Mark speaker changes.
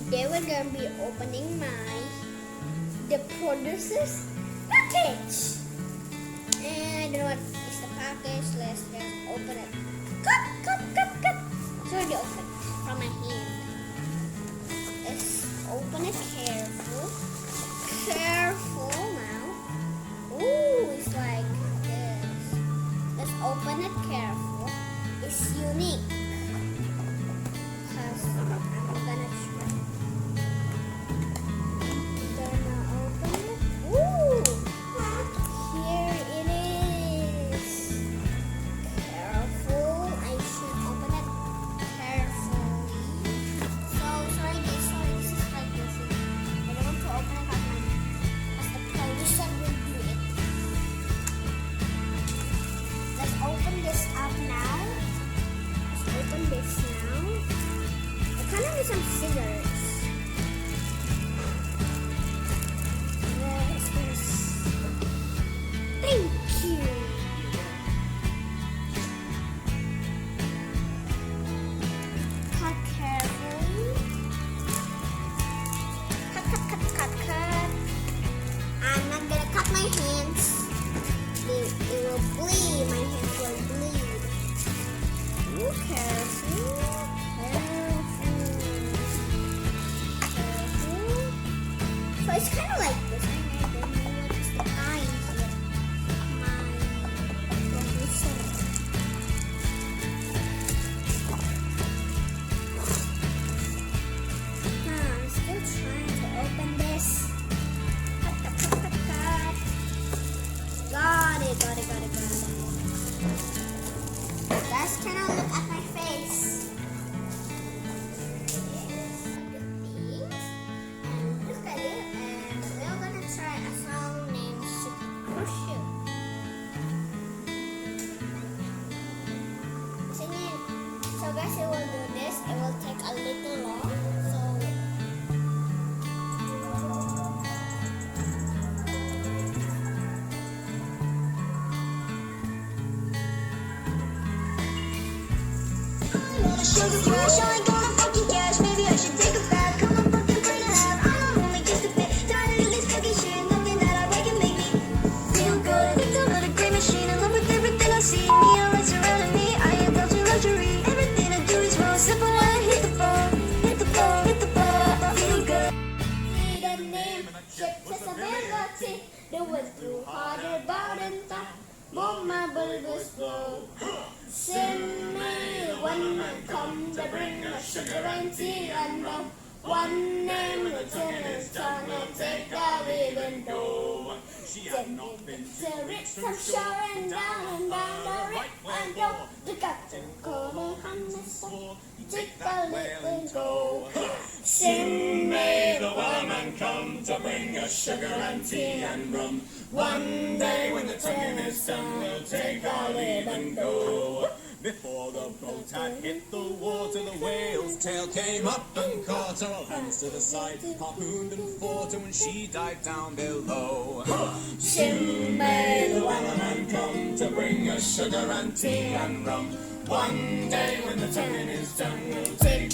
Speaker 1: Today we're gonna be opening the producer's package. And I don't know what is the package. Let's just open it. Cut. So already open from my hand. Let's open it careful now. Ooh, it's like this. Let's open it careful. It's unique. Because I'm gonna try. Gonna open it. Ooh! Here it is. Careful. I should open it carefully. Sorry, this is like this. I don't want to open it as the producer will do it. Let's open this up now. Open this now. I kind of need some scissors. Yes. Thank you. Cut carefully. Cut. I'm not gonna cut my hands. It will bleed. My hands will bleed. Careful. So it's kind of like this. I don't know what is the kind here. My producer. I'm still trying to open this. Cut. Got it. You guys cannot look at my face. And look at it. And we're gonna try a song named Super Shoe. Singing. So guys, I will do this. It will take a little long.
Speaker 2: Sugar crash, I ain't gonna fucking cash. Maybe I should take a bath. Come on, fucking bring a half. I know only just a bit. Tired of this fucking shit. Nothing that I can make me feel good. It's a little great machine. In love with everything I see. Neon lights surrounding me. I indulge in luxury. Everything I do is wrong. Simple when I hit the ball. Feel good.
Speaker 1: See the name. Accessibility. They went through harder about and time. More my burgers go. Send me one man come to bring us sugar and tea and rum. One name lieutenant's gonna take a living dough. Then to rich from showing down the right and go. The captain called a hundred take a living go. Send me the one man come to bring us sugar and tea and rum. One day when the tonguing is done, we'll take our leave and go.
Speaker 3: Before the boat had hit the water, the whale's tail came up and caught her. All hands to the side, harpooned and fought her when she dived down below.
Speaker 1: Soon
Speaker 3: may the wellerman come to bring us sugar and tea and rum. One day when the tonguing is done, we'll take